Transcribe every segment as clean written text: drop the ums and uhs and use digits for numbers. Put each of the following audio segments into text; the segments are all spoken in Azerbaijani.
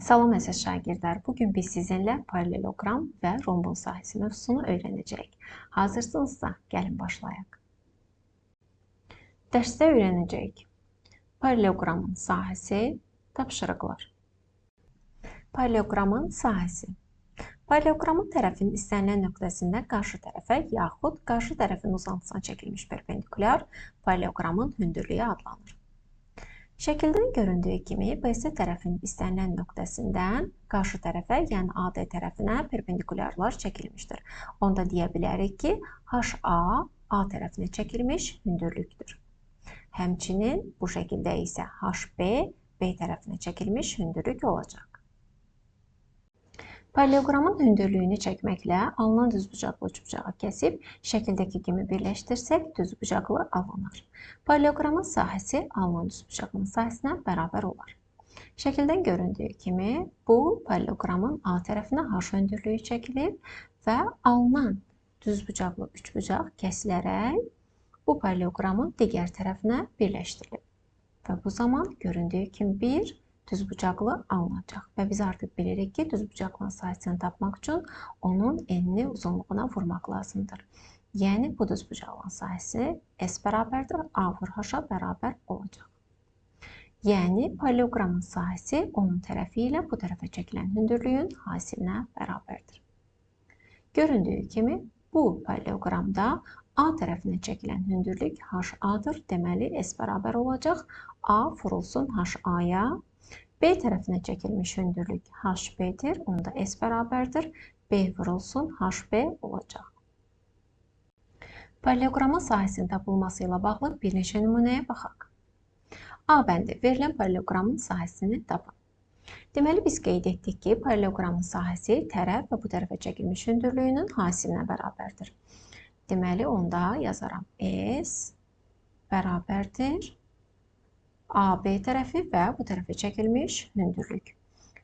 Salam əziz şagirdlər, bugün biz sizinlə paraleloqram və rombun sahəsi mövzusunu öyrənəcəyik. Hazırsınızsa, gəlin başlayaq. Dərsdə öyrənəcəyik. Paraleloqramın sahəsi, tapşırıqlar. Paraleloqramın sahəsi. Paraleloqramın tərəfin istənilən nöqtəsində qarşı tərəfə yaxud qarşı tərəfin uzantısına çəkilmiş perpendikulyar paraleloqramın hündürlüyü adlanır. Şəkildən göründüyü kimi, BC tərəfin istənilən nöqtəsindən qarşı tərəfə, yəni AD tərəfinə perpendikulyarlar çəkilmişdir. Onda deyə bilərik ki, HA A tərəfinə çəkilmiş hündürlükdür. Həmçinin bu şəkildə isə HB B tərəfinə çəkilmiş hündürlük olacaq. Paraleloqramın hündürlüyünü çəkməklə alınan düzbucaqlı üçbucağı kəsib şəkildəki kimi birləşdirsək düzbucaqlı alınır. Paraleloqramın sahəsi alınan düzbucaqlının sahəsinə bərabər olar. Şəkildən göründüyü kimi bu paraleloqramın A tərəfinə H hündürlüyü çəkilib və alınan düzbucaqlı üçbucaq kəsilərək bu paraleloqramın digər tərəfinə birləşdirilib. Və bu zaman göründüyü kimi bir düzbucaqlı alınacaq və biz artıq bilirik ki, düzbucaqlının sahəsini tapmaq üçün onun enini uzunluğuna vurmaq lazımdır. Yəni, bu düzbucaqlının sahəsi S bərabərdir, A vur H-a bərabər olacaq. Yəni, paraleloqramın sahəsi onun tərəfi ilə bu tərəfə çəkilən hündürlüyün hasilinə bərabərdir. Göründüyü kimi, bu paraleloqramda A tərəfinə çəkilən hündürlük HA-dır. Deməli, S bərabər olacaq. A vurulsun HA-ya. B tərəfinə çəkilmiş hündürlük HB-dir. Onda S bərabərdir. B vurulsun HB olacaq. Paraleloqramın sahəsinin tapılması ilə bağlı bir neçə nümunəyə baxaq. A bəndi verilən paraleloqramın sahəsini tapın. Deməli, biz qeyd etdik ki, paraleloqramın sahəsi tərəf və bu tərəfə çəkilmiş hündürlüyünün hasilinə bərabərdir. Deməli, onda yazaram S bərabərdir AB tərəfi və bu tərəfə çəkilmiş hündürlük.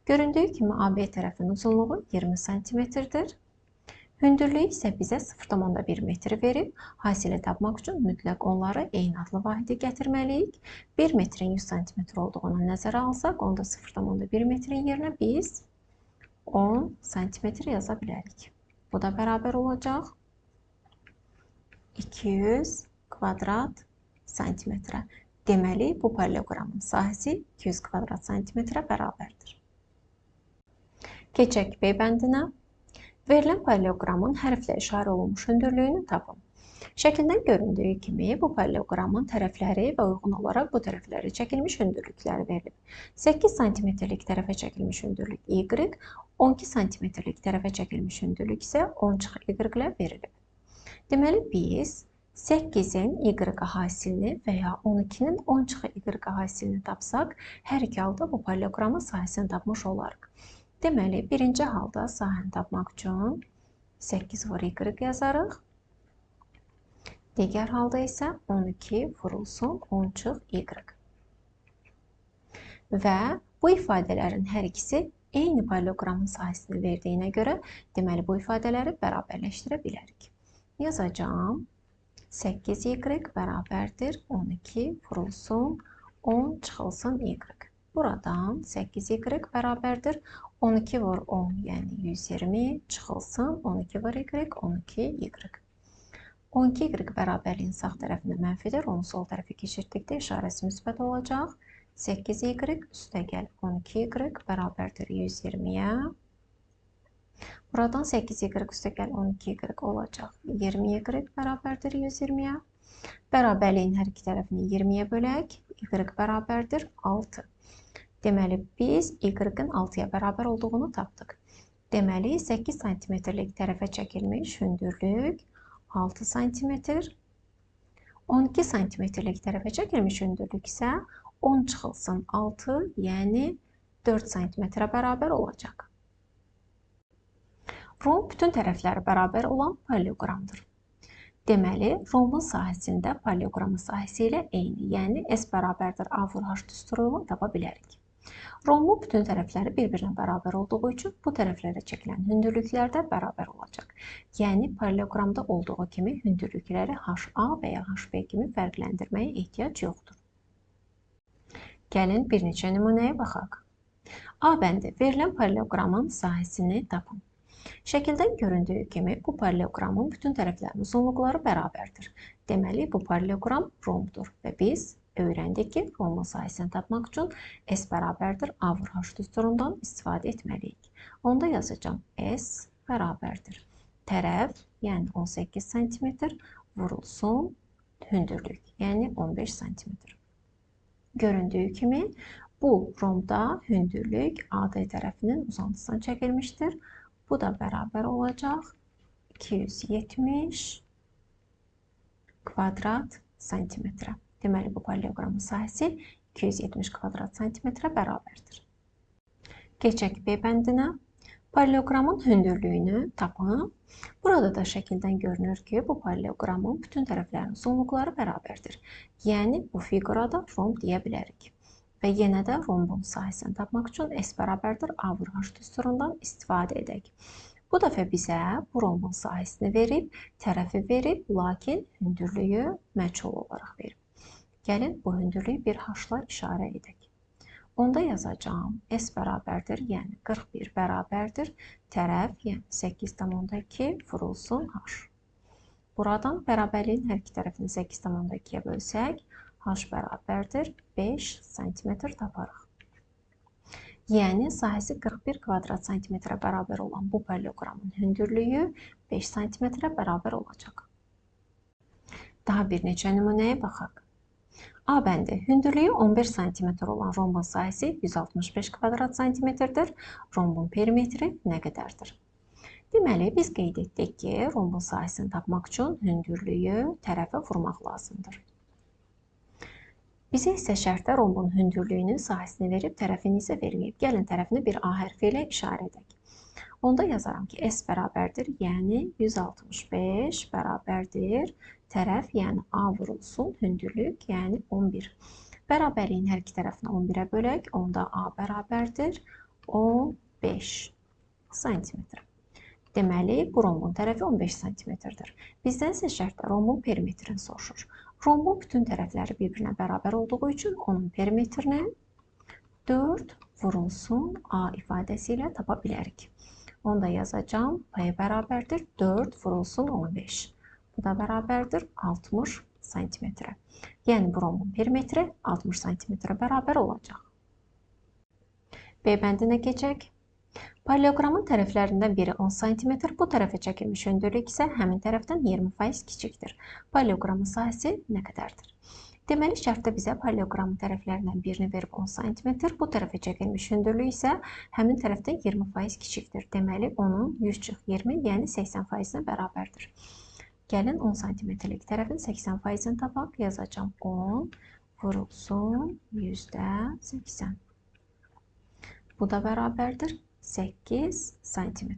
Göründüyü kimi AB tərəfinin uzunluğu 20 cm-dir. Hündürlüyü isə bizə 0,1 metr verib. Hasili tapmaq üçün mütləq onları eyni adlı vahidi gətirməliyik. 1 metrin 100 cm olduğunu nəzərə alsaq, onda 0,1 metrin yerinə biz 10 cm yaza bilərik. Bu da bərabər olacaq 200 kvadrat santimetrə. Deməli, bu paraleloqramın sahəsi 200 kvadrat santimetrə bərabərdir. Keçək B bəndinə. Verilən paraleloqramın hərflə işarə olunmuş hündürlüyünü tapın. Şəkildən göründüyü kimi, bu paraleloqramın tərəfləri və uyğun olaraq bu tərəflərə çəkilmiş hündürlükləri verilib. 8 cm-lik tərəfə çəkilmiş hündürlük Y, 12 cm-lik tərəfə çəkilmiş hündürlük isə 10-y ilə verilib. Deməli, biz 8-in Y hasilini və ya 12-nin 10-y hasilini tapsaq, hər iki halda bu paraleloqramın sahəsini tapmış olarıq. Deməli, birinci halda sahəni tapmaq üçün 8 vur Y yazarıq. Digər halda isə 12 vurulsun 10-y. Və bu ifadələrin hər ikisi eyni paraleloqramın sahəsini verdiyinə görə, deməli, bu ifadələri bərabərləşdirə bilərik. Yazacağım. 8y bərabərdir 12 vurulsun 10 çıxılsın y. Buradan 8y bərabərdir 12 vur 10, yəni 120 çıxılsın 12 vur y, 12y. 12y bərabərliyin sağ tərəfində mənfidir, onu sol tərəfə keçirdikdə işarəsi müsbət olacaq. 8y üstə gəl 12y bərabərdir 120-yə. Buradan 8y üstə gəl 12y olacaq. 20y bərabərdir 120-yə. Bərabərliyin hər iki tərəfini 20-yə bölək. Y bərabərdir 6. Deməli, biz y-in 6-ya bərabər olduğunu tapdıq. Deməli, 8 cm-lik tərəfə çəkilmiş hündürlük 6 cm. 12 cm-lik tərəfə çəkilmiş hündürlük isə 10 çıxılsın 6, yəni 4 cm-ə bərabər olacaq. Romb bütün tərəfləri bərabər olan paraleloqramdır. Deməli, rombun sahəsində paraleloqramın sahəsi ilə eyni, yəni S bərabərdir A vur H düsturu ilə tapa bilərik. Rombun bütün tərəfləri bir-birinə bərabər olduğu üçün bu tərəflərə çəkilən hündürlüklər də bərabər olacaq. Yəni, paraleloqramda olduğu kimi hündürlükləri HA və ya HB kimi fərqləndirməyə ehtiyac yoxdur. Gəlin bir neçə nümunəyə baxaq. A bəndi verilən paralleloqramın sahəsini tapın. Şəkildən göründüyü kimi bu paralleloqramın bütün tərəflərinin uzunluqları bərabərdir. Deməli, bu paralleloqram romdur və biz öyrəndik ki, romun sahəsini tapmaq üçün S bərabərdir A vur H düsturundan istifadə etməliyik. Onda yazacağım S bərabərdir. Tərəf, yəni 18 cm vurulsun hündürlük, yəni 15 cm. Göründüyü kimi bu romda hündürlük AD tərəfinin uzantısına çəkilmişdir. Bu da bərabər olacaq 270 kvadrat santimetrə. Deməli, bu paralleloqramın sahəsi 270 kvadrat santimetrə bərabərdir. Keçək B bəndinə. Paralleloqramın hündürlüyünü tapın. Burada da şəkildən görünür ki, bu paralleloqramın bütün tərəflərinin uzunluqları bərabərdir. Yəni, bu fiqurada rom deyə bilərik. Və yenə də rombun sahəsini tapmaq üçün S bərabərdir A vur H düsturundan istifadə edək. Bu dəfə bizə bu rombun sahəsini verib, tərəfi verib, lakin hündürlüyü məchul olaraq verib. Gəlin bu hündürlüyü bir H-la işarə edək. Onda yazacağım S bərabərdir, yəni 41 bərabərdir. Tərəf, yəni 8,2 vurulsun H. Buradan bərabərliyin hər iki tərəfini 8,2-yə bölsək, H bərabərdir 5 cm taparıq. Yəni, sahəsi 41 kvadrat santimetrə bərabər olan bu paralleloqramın hündürlüyü 5 cm bərabər olacaq. Daha bir neçə nümunəyə baxaq. A bəndi hündürlüyü 11 cm olan rombun sahəsi 165 kvadrat santimetrdir. Rombun perimetri nə qədərdir? Deməli, biz qeyd etdik ki, rombun sahəsini tapmaq üçün hündürlüyü tərəfə vurmaq lazımdır. Bizə isə şərtdə rombun hündürlüyünün sahəsini verib, tərəfini isə verməyib. Gəlin tərəfini bir A hərfi ilə işarə edək. Onda yazaram ki, S bərabərdir, yəni 165 bərabərdir. Tərəf, yəni A vurulsun, hündürlük, yəni 11. Bərabərliyin hər iki tərəfini 11-ə bölək, onda A bərabərdir 15 cm. Deməli, bu rombun tərəfi 15 cm-dir. Bizdən isə şərtdə rombun perimetrini soruşur. Rombun bütün tərəfləri bir-birinə bərabər olduğu üçün onun perimetrini 4 vurulsun A ifadəsi ilə tapa bilərik. Onda yazacağım P bərabərdir 4 vurulsun 15. Bu da bərabərdir 60 cm. Yəni, bu rombun perimetri 60 cm bərabər olacaq. B bəndinə keçək. Paralleloqramın tərəflərindən biri 10 cm, bu tərəfə çəkilmiş hündürlük isə həmin tərəfdən 20% kiçikdir. Paralleloqramın sahəsi nə qədərdir? Deməli, şərtdə bizə paralleloqramın tərəflərindən birini verib 10 cm, bu tərəfə çəkilmiş hündürlük isə həmin tərəfdən 20% kiçikdir. Deməli, onun 100/20, yəni 80%-nə bərabərdir. Gəlin 10 cm-lik tərəfin 80%-ni tapaq, yazacağım 10 vurulsun %80. Bu da bərabərdir 8 cm.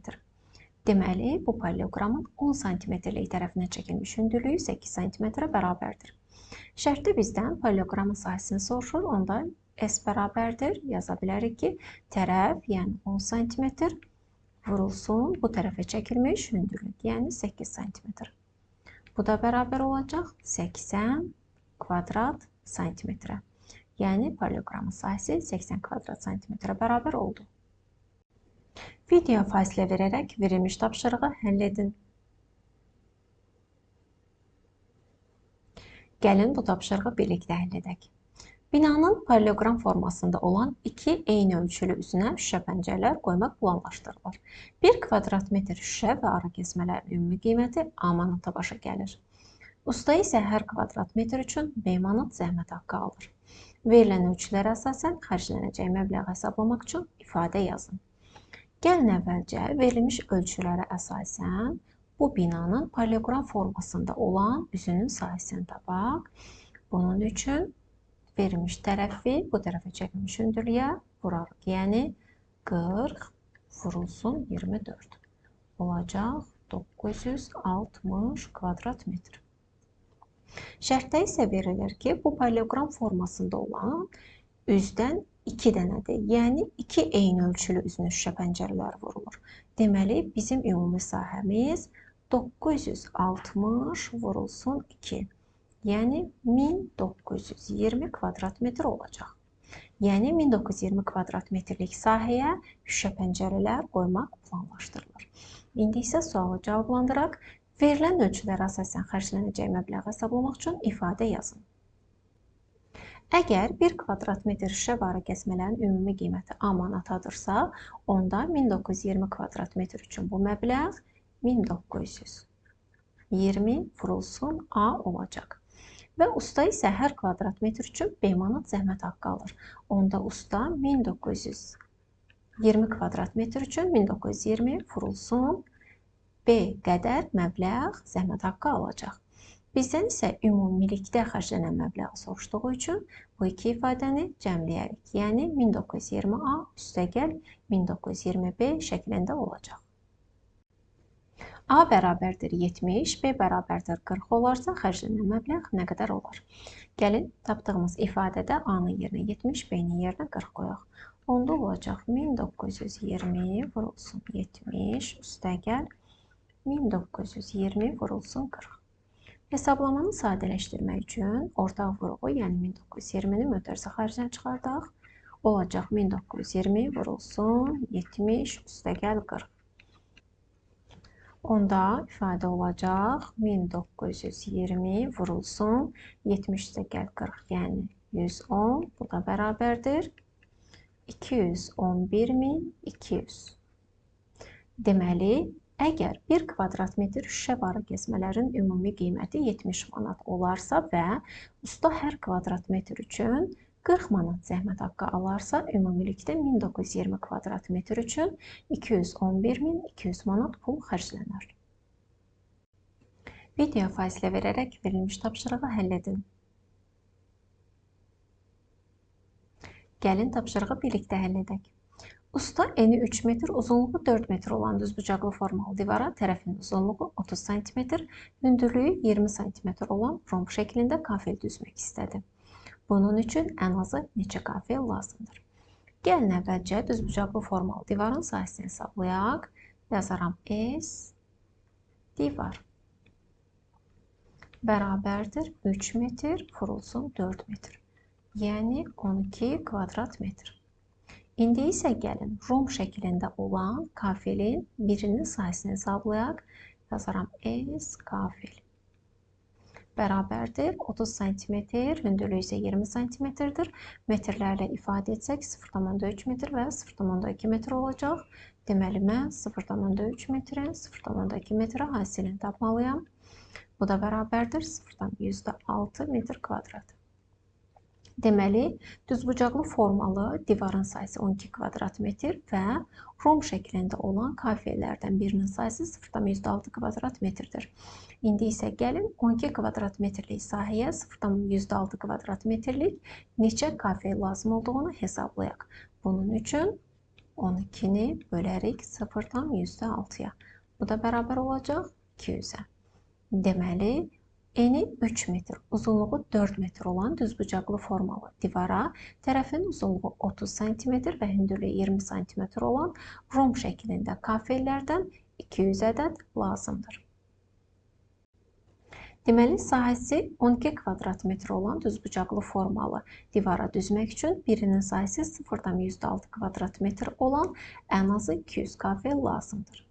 Deməli, bu paralleloqramın 10 cm-lik tərəfinə çəkilmiş hündürlüyü 8 cm-ə bərabərdir. Şərtdə bizdən paralleloqramın sahəsini soruşur, onda S bərabərdir. Yaza bilərik ki, tərəf, yəni 10 cm vurulsun bu tərəfə çəkilmiş hündürlük, yəni 8 cm. Bu da bərabər olacaq 80 kvadrat santimetrə. Yəni, paralleloqramın sahəsi 80 kvadrat santimetrə bərabər oldu. Videoya fasilə verərək verilmiş tapşırığı həll edin. Gəlin bu tapşırığı birlikdə həll edək. Binanın paralleloqram formasında olan iki eyni ölçülü üzünə şüşə pəncərələr qoymaq planlaşdırılır. 1 kvadrat metr şüşə və ara kəsmələrin ümumi qiyməti A manata başa gəlir. Usta isə hər kvadrat metr üçün B manat zəhmət haqqı alır. Verilən ölçülərə əsasən xərclənəcək məbləği hesablamaq üçün ifadə yazın. Gəlin əvvəlcə verilmiş ölçülərə əsasən bu binanın paralleloqram formasında olan üzünün sahəsini tapaq. Bunun üçün verilmiş tərəfi bu tərəfə çəkilmiş hündürlüyə vurarıq. Yəni 40 vurulsun 24 olacaq 960 kvadrat metr. Şərtdə isə verilir ki, bu paralleloqram formasında olan üzdən 2 dənədir. Yəni, 2 eyni ölçülü üzünə şüşə pəncərələri vurulur. Deməli, bizim ümumi sahəmiz 960 vurulsun 2. Yəni, 1920 kvadrat metr olacaq. Yəni 1920 kvadrat metrlik sahəyə şüşə pəncərələr qoymaq planlaşdırılır. İndi isə sualı cavablandıraq. Verilən ölçülərə əsasən xərclənəcək məbləği hesablamaq üçün ifadə yazın. Əgər 1 kvadrat metr şüşə varı kəsmələrin ümumi qiyməti A manatadırsa, onda 1920 kvadrat metr üçün bu məbləğ 1920 vurulsun A olacaq. Və usta isə hər kvadrat metr üçün B manat zəhmət haqqı alır. Onda usta 1920 kvadrat metr üçün 1920 vurulsun B qədər məbləğ zəhmət haqqı alacaq. Bizdən isə ümumilikdə xərclənən məbləği soruşduğu üçün bu iki ifadəni cəmləyərik. Yəni 1920A üstəgəl 1920B şəklində olacaq. A bərabərdir 70, B bərabərdir 40 olarsa xərclənən məbləğ nə qədər olar? Gəlin, tapdığımız ifadədə A-nın yerinə 70, B-nin yerinə 40 qoyaq. Onda olacaq 1920 vurulsun 70 üstəgəl 1920 vurulsun 40. Hesablamanı sadələşdirmək üçün ortaq vuruğu, yəni 1920-ni mötərizə xərcinə çıxardaq. Olacaq 1920 vurulsun 70 üstəgəl 40. Onda ifadə olacaq 1920 vurulsun 70 üstəgəl 40, yəni 110. Bu da bərabərdir 211.200. Deməli, əgər 1 kvadrat metr şüşə varı kəsmələrin ümumi qiyməti 70 manat olarsa və usta hər kvadrat metr üçün 40 manat zəhmət haqqı alarsa, ümumilikdə 1920 kvadrat metr üçün 211.200 manat pul xərclənər. Video fasilə verərək verilmiş tapşırığı həll edin. Gəlin tapşırığı birlikdə həll edək. Usta eni 3 metr, uzunluğu 4 metr olan düzbucaqlı formalı divara tərəfinin uzunluğu 30 cm, hündürlüyü 20 cm olan romb şəklində kafel düzmək istədi. Bunun üçün ən azı neçə kafel lazımdır? Gəlin əvvəlcə düzbucaqlı formalı divarın sahəsini hesablayaq. Yazaram S divar bərabərdir 3 metr vurulsun 4 metr. Yəni 12 kvadrat metr. İndi isə gəlin romb şəklində olan kafelin birinin sahəsini hesablayaq. Yazaram S kafel bərabərdir 30 cm, hündürlüyü isə 20 cm-dir. Metrlərlə ifadə etsək 0,3 metr və 0,2 metr olacaq. Deməli, mən 0,3 metrin 0,2 metrə hasilini tapmalıyam. Bu da bərabərdir 0,6 metr kvadrat. Deməli, düzbucaqlı formalı divarın sayısı 12 kvadrat metr və romb şəklində olan kafellərdən birinin sayısı 0,6 kvadrat metrdir. İndi isə gəlin 12 kvadrat metrlik sahəyə 0,6 kvadrat metrlik neçə kafel lazım olduğunu hesablayaq. Bunun üçün 12-ni bölərik 0,6-ya. Bu da bərabər olacaq 200-ə. Deməli, eni 3 metr, uzunluğu 4 metr olan düzbucaqlı formalı divara tərəfin uzunluğu 30 cm və hündürlüyü 20 cm olan romb şəklində kafellərdən 200 ədəd lazımdır. Deməli, sahəsi 12 kvadrat metr olan düzbucaqlı formalı divara düzmək üçün birinin sahəsi 0,6 kvadrat metr olan ən azı 200 kafel lazımdır.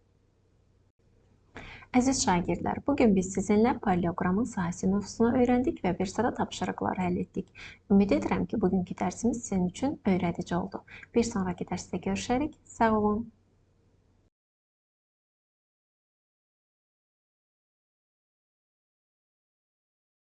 Əziz şagirdlər, bugün biz sizinlə paralleloqramın sahəsi mövzusunu öyrəndik və bir sıra tapşırıqlar həll etdik. Ümid edirəm ki, bugünkü dərsimiz sizin üçün öyrədici oldu. Bir sonraki dərsdə görüşərik. Sağ olun.